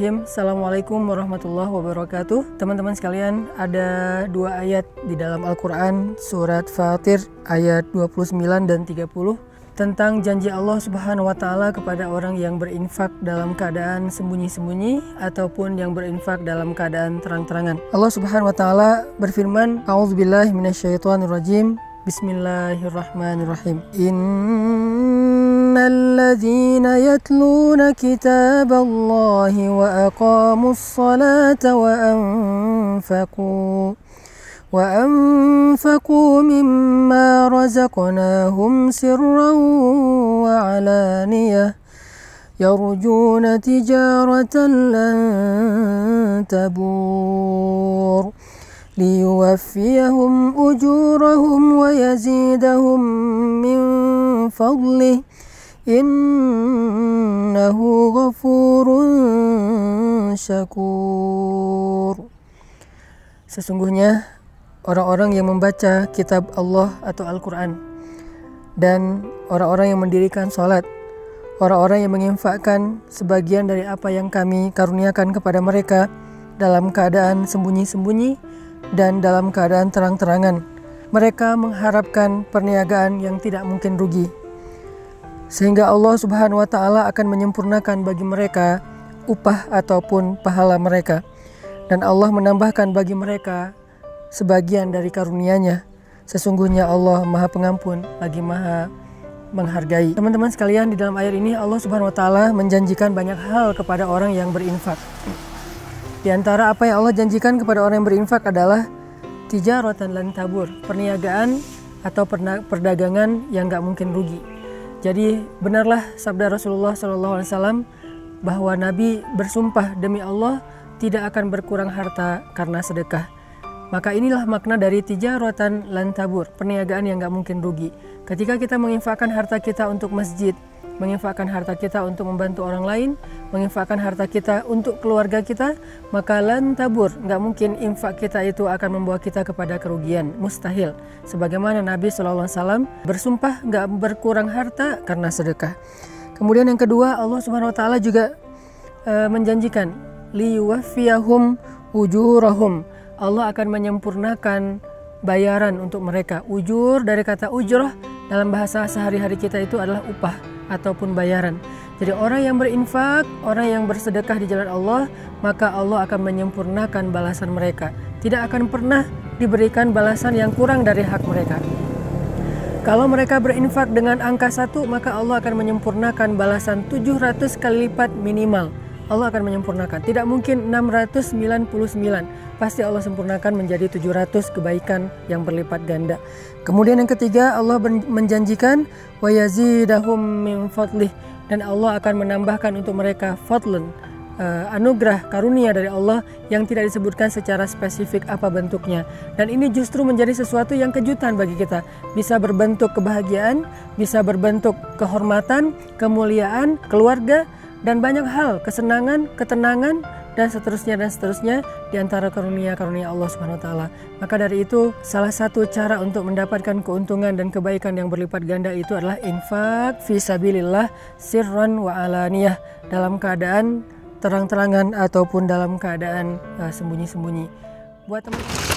Bismillahirrahmanirrahim. Assalamualaikum warahmatullahi wabarakatuh. Teman-teman sekalian, ada dua ayat di dalam Al-Quran, surat Fatir ayat 29 dan 30, tentang janji Allah Subhanahu wa Ta'ala kepada orang yang berinfak dalam keadaan sembunyi-sembunyi ataupun yang berinfak dalam keadaan terang-terangan. Allah Subhanahu wa Ta'ala berfirman, A'udzubillahi minasyaitonirrajim. Bismillahirrahmanirrahim. Innalladzina yatluna kitaballahi wa aqamus salata wa anfaqu mimma razaqnahum sirran wa alaniyah yarjuna tijaratan lan tabur liyuwaffiyahum ujurahum wa yazidahum min fadlih innahu ghafurun syakur. Sesungguhnya orang-orang yang membaca kitab Allah atau Al-Quran dan orang-orang yang mendirikan sholat, orang-orang yang menginfakkan sebagian dari apa yang kami karuniakan kepada mereka dalam keadaan sembunyi-sembunyi dan dalam keadaan terang-terangan, mereka mengharapkan perniagaan yang tidak mungkin rugi, sehingga Allah Subhanahu wa Ta'ala akan menyempurnakan bagi mereka upah ataupun pahala mereka, dan Allah menambahkan bagi mereka sebagian dari karunia-Nya. Sesungguhnya Allah Maha Pengampun lagi Maha menghargai. Teman-teman sekalian, di dalam ayat ini Allah Subhanahu wa Ta'ala menjanjikan banyak hal kepada orang yang berinfak. Di antara apa yang Allah janjikan kepada orang yang berinfak adalah tijaratan lan tabur, perniagaan atau perdagangan yang gak mungkin rugi. Jadi benarlah sabda Rasulullah SAW bahwa Nabi bersumpah demi Allah tidak akan berkurang harta karena sedekah. Maka inilah makna dari tijaratan lan tabur, perniagaan yang gak mungkin rugi. Ketika kita menginfakkan harta kita untuk masjid, menginfakkan harta kita untuk membantu orang lain, menginfakkan harta kita untuk keluarga kita, maka lan tabur, gak mungkin infak kita itu akan membawa kita kepada kerugian, mustahil. Sebagaimana Nabi SAW bersumpah gak berkurang harta karena sedekah. Kemudian yang kedua, Allah Subhanahu wa Ta'ala juga menjanjikan liyuwaffiyahum ujurahum, Allah akan menyempurnakan bayaran untuk mereka. Ujur dari kata ujrah dalam bahasa sehari-hari kita itu adalah upah ataupun bayaran. Jadi orang yang berinfak, orang yang bersedekah di jalan Allah, maka Allah akan menyempurnakan balasan mereka. Tidak akan pernah diberikan balasan yang kurang dari hak mereka. Kalau mereka berinfak dengan angka 1, maka Allah akan menyempurnakan balasan 700 kali lipat minimal. Allah akan menyempurnakan. Tidak mungkin 699. Pasti Allah sempurnakan menjadi 700 kebaikan yang berlipat ganda. Kemudian yang ketiga, Allah menjanjikan wa yazidahum min fadlih, dan Allah akan menambahkan untuk mereka fadlan, anugerah karunia dari Allah yang tidak disebutkan secara spesifik apa bentuknya. Dan ini justru menjadi sesuatu yang kejutan bagi kita. Bisa berbentuk kebahagiaan, bisa berbentuk kehormatan, kemuliaan, keluarga, dan banyak hal, kesenangan, ketenangan, dan seterusnya di antara karunia-karunia Allah Subhanahu wa Ta'ala. Maka dari itu, salah satu cara untuk mendapatkan keuntungan dan kebaikan yang berlipat ganda itu adalah infak fi sabilillah sirran wa alaniyah, dalam keadaan terang-terangan ataupun dalam keadaan sembunyi-sembunyi. Buat teman-teman